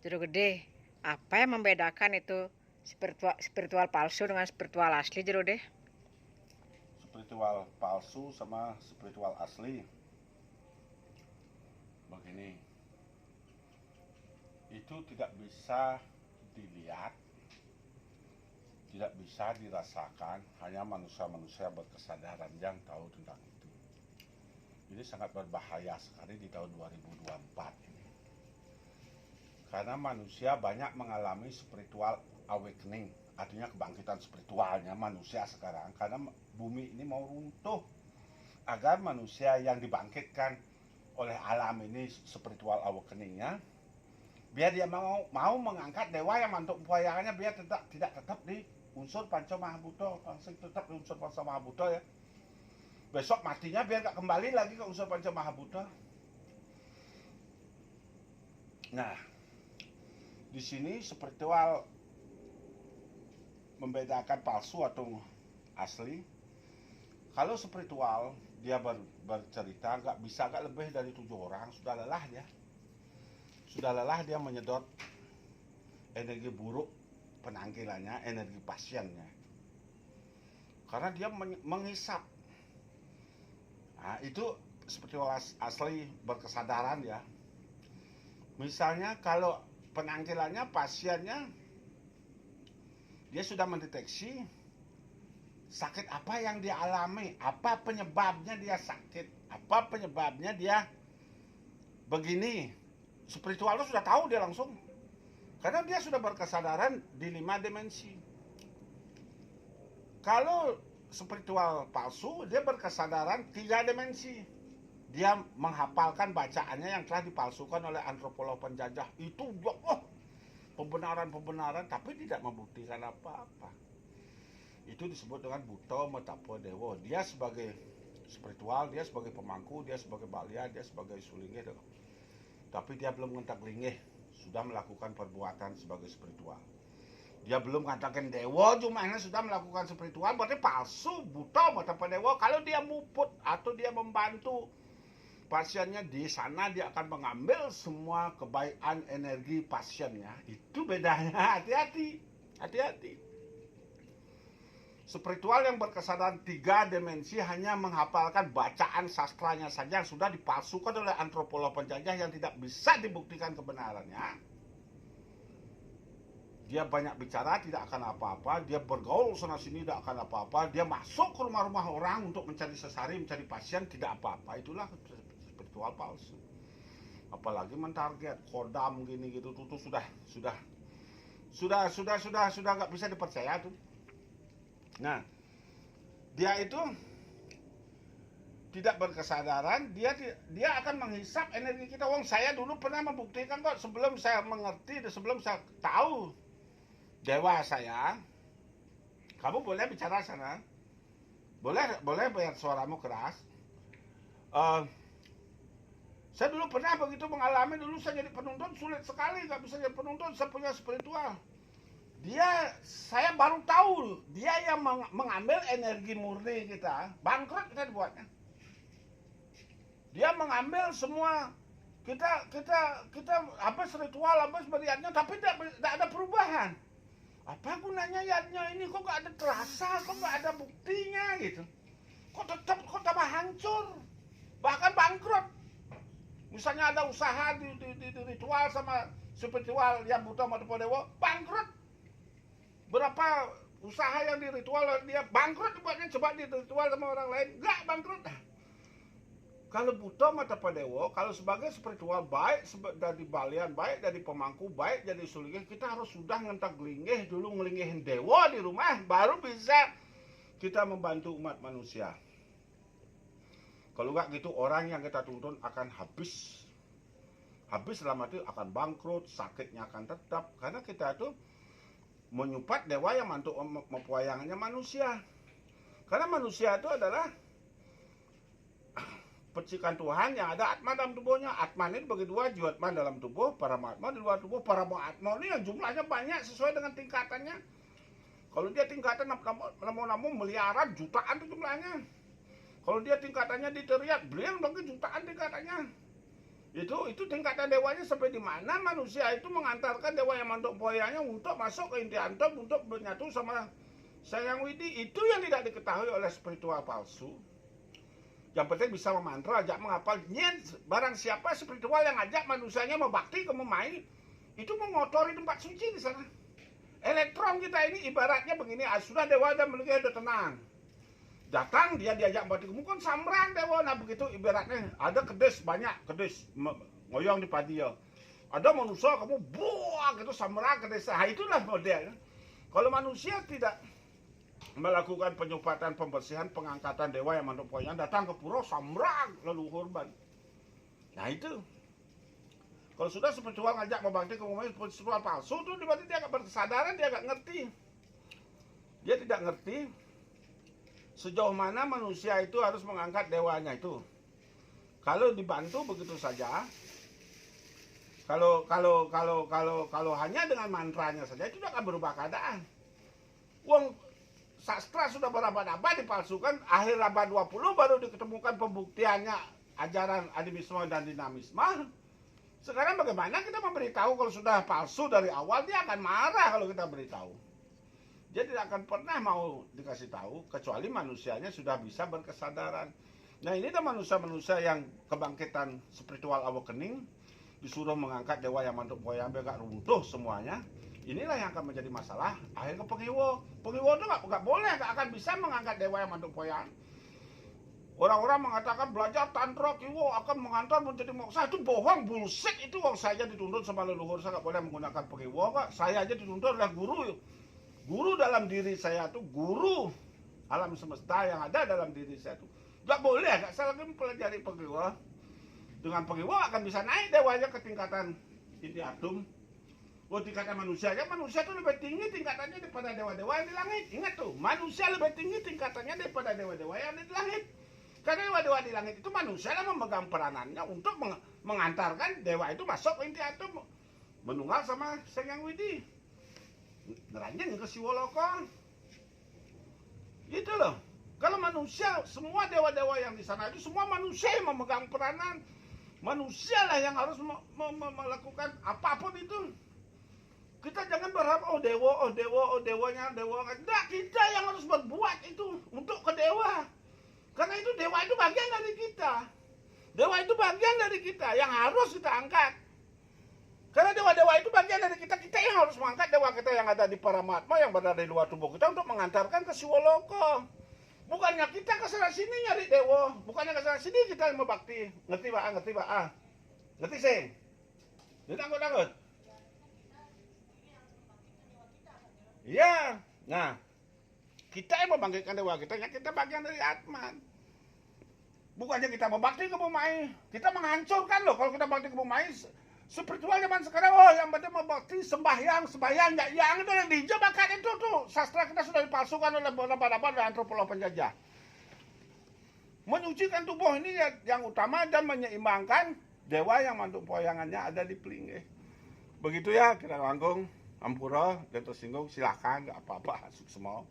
Jero gede, apa yang membedakan itu spiritual palsu dengan spiritual asli jero deh? Spiritual palsu sama spiritual asli. Begini, itu tidak bisa dilihat, tidak bisa dirasakan, hanya manusia-manusia berkesadaran yang tahu tentang itu. Ini sangat berbahaya sekali di tahun 2024 ini. Karena manusia banyak mengalami spiritual awakening, artinya kebangkitan spiritualnya manusia sekarang, karena bumi ini mau runtuh. Agar manusia yang dibangkitkan oleh alam ini spiritual awakeningnya, biar dia mau mengangkat dewa yang mantuk puayangannya, biar tidak tetap di unsur Panca Mahabhuta, langsung tetap di unsur Panca Mahabhuta ya. Besok matinya biar gak kembali lagi ke unsur Panca Mahabhuta. Nah, di sini spiritual membedakan palsu atau asli. Kalau spiritual dia bercerita gak bisa gak lebih dari 7 orang, sudah lelah dia. Sudah lelah dia menyedot energi buruk penangkilannya, energi pasiennya. Karena dia menghisap. Nah, itu spiritual asli berkesadaran ya. Misalnya kalau penangkilannya pasiennya dia sudah mendeteksi sakit apa yang dia alami, apa penyebabnya dia sakit, apa penyebabnya dia begini. Spiritual itu sudah tahu dia langsung, karena dia sudah berkesadaran di 5 dimensi. Kalau spiritual palsu, dia berkesadaran 3 dimensi. Dia menghafalkan bacaannya yang telah dipalsukan oleh antropolog penjajah. Itu pembenaran-pembenaran, tapi tidak membuktikan apa-apa. Itu disebut dengan Buto Metapo Dewo. Dia sebagai spiritual, dia sebagai pemangku, dia sebagai balia, dia sebagai sulingeh. Tapi dia belum ngentak lingeh, sudah melakukan perbuatan sebagai spiritual. Dia belum katakan dewa, cuma sudah melakukan spiritual, berarti palsu, buta, mata dewa. Kalau dia muput atau dia membantu pasiennya di sana, dia akan mengambil semua kebaikan energi pasiennya. Itu bedanya, hati-hati, hati-hati. Spiritual yang berkesadaran 3 dimensi hanya menghafalkan bacaan sastranya saja yang sudah dipalsukan oleh antropolog penjajah yang tidak bisa dibuktikan kebenarannya. Dia banyak bicara, tidak akan apa-apa. Dia bergaul sana-sini, tidak akan apa-apa. Dia masuk ke rumah-rumah orang untuk mencari sesari, mencari pasien, tidak apa-apa. Itulah spiritual palsu. Apalagi mentarget kodam gini gitu tuh sudah nggak bisa dipercaya tuh. Nah, dia itu tidak berkesadaran, dia akan menghisap energi kita. Wong saya dulu pernah membuktikan kok, sebelum saya mengerti dan sebelum saya tahu dewa saya. Kamu boleh bicara sana, boleh bayar suaramu keras. Saya dulu pernah begitu mengalami. Dulu saya jadi penuntun sulit sekali, nggak bisa jadi penuntun. Saya punya spiritual. Saya baru tahu dia yang mengambil energi murni kita, bangkrut kita dibuatnya. Dia mengambil semua kita habis ritual, habis beriatnya, tapi tidak ada perubahan. Apa gunanya yatnya ini, kok nggak ada terasa, kok nggak ada buktinya gitu. Kok tambah hancur, bahkan bangkrut. Misalnya ada usaha di ritual sama spiritual yang buta mata dewa, bangkrut. Berapa usaha yang di ritual dia bangkrut, dibuatnya coba di ritual sama orang lain, nggak bangkrut. Kalau buta mata dewa, kalau sebagai spiritual baik dari balian, baik dari pemangku, baik dari sulingeh, kita harus sudah ngentak lingeh dulu, ngelingehin dewa di rumah, baru bisa kita membantu umat manusia. Kalau nggak gitu, orang yang kita tuntun akan habis dalam arti akan bangkrut, sakitnya akan tetap, karena kita itu menyupat dewa yang mantuk mempuayangannya manusia. Karena manusia itu adalah percikan Tuhan yang ada atma dalam tubuhnya. Atma ini dibagi 2, jiwatma dalam tubuh, paramatma di luar tubuh. Paramatma ini yang jumlahnya banyak sesuai dengan tingkatannya. Kalau dia tingkatan namun miliaran, jutaan itu jumlahnya. Kalau dia tingkatannya di teriak, beliau bagi jutaan tingkatannya. Itu tingkatan dewanya sampai di mana manusia itu mengantarkan dewa yang mantuk poyangnya untuk masuk ke inti atom untuk menyatu sama Sang Hyang Widi. Itu yang tidak diketahui oleh spiritual palsu. Yang penting bisa memantra, ajak menghafal. Barang siapa spiritual yang ajak manusianya membakti ke memai, itu mengotori tempat suci di sana. Elektron kita ini ibaratnya begini, sudah dewa dan menunggu udah tenang. Datang dia diajak membakti mungkin samrang dewa. Nah begitu ibaratnya ada kedes banyak, kedes ngoyong di padi ya. Ada manusia kamu buang gitu samrang kedes. Nah, itulah model. Kalau manusia tidak melakukan penyupatan, pembersihan, pengangkatan dewa yang mantuk poyang, datang ke pura samrang leluhur ban. Nah itu. Kalau sudah spiritual ngajak membakti ke rumahnya spiritual palsu tuh berarti dia agak berkesadaran, dia agak ngerti. Dia tidak ngerti sejauh mana manusia itu harus mengangkat dewanya itu. Kalau dibantu begitu saja, kalau hanya dengan mantranya saja itu akan berubah keadaan. Wong sastra sudah berabad-abad dipalsukan, akhir abad 20 baru diketemukan pembuktiannya ajaran animisme dan dinamisme. Sekarang bagaimana kita memberitahu kalau sudah palsu dari awal, dia akan marah kalau kita beritahu. Dia tidak akan pernah mau dikasih tahu kecuali manusianya sudah bisa berkesadaran. Nah ini dah manusia-manusia yang kebangkitan spiritual awakening disuruh mengangkat dewa yang mantuk poyang agak runtuh semuanya. Inilah yang akan menjadi masalah akhir ke pengiwo. Pengiwo itu nggak boleh, nggak akan bisa mengangkat dewa yang mantuk poyang. Orang-orang mengatakan belajar tantra kiwo akan mengantar menjadi moksa. Itu bohong, bullshit itu. Saya aja dituntut sama leluhur, saya nggak boleh menggunakan pengiwo kok. Saya aja dituntut oleh guru. Guru dalam diri saya itu, guru alam semesta yang ada dalam diri saya itu. Nggak boleh, nggak saya lagi mempelajari pengiwo. Dengan pengiwo akan bisa naik dewanya ke tingkatan inti atom. Oh, tingkatan manusia itu lebih tinggi tingkatannya daripada dewa-dewa yang di langit. Ingat tuh, manusia lebih tinggi tingkatannya daripada dewa-dewa yang di langit. Karena dewa-dewa di langit itu manusia yang memegang peranannya untuk mengantarkan dewa itu masuk ke inti atom, menunggal sama Sang Hyang Widi, neranjing ke Siwoloko. Gitu loh. Kalau manusia, semua dewa-dewa yang di sana itu semua manusia yang memegang peranan. Manusia lah yang harus melakukan apapun itu. Kita jangan berharap dewanya. Enggak, kita yang harus berbuat itu untuk ke dewa. Karena itu dewa itu bagian dari kita. Dewa itu bagian dari kita yang harus kita angkat. Karena dewa-dewa itu bagian dari kita, kita yang harus mengangkat dewa kita yang ada di Paramatma, yang berada di luar tubuh kita untuk mengantarkan ke Siwoloko. Bukannya kita ke sana sini nyari dewa, bukannya ke sana sini kita mau bakti. Ngerti Pak? Ngerti sih? Dia takut. Iya. Nah, kita yang membangkitkan dewa kita bagian dari Atman. Bukannya kita membakti ke Bumai, kita menghancurkan loh kalau kita bakti ke Bumai. Spiritual zaman sekarang, yang penting membakti sembahyang, yang itu yang dijebakan itu tuh. Sastra kita sudah dipalsukan oleh beberapa antropolog penjajah. Menyucikan tubuh ini yang utama dan menyeimbangkan dewa yang mantuk poyangannya ada di Plinggih. Begitu ya, kita langgung. Ampura dan tersinggung silahkan, nggak apa-apa, suksema.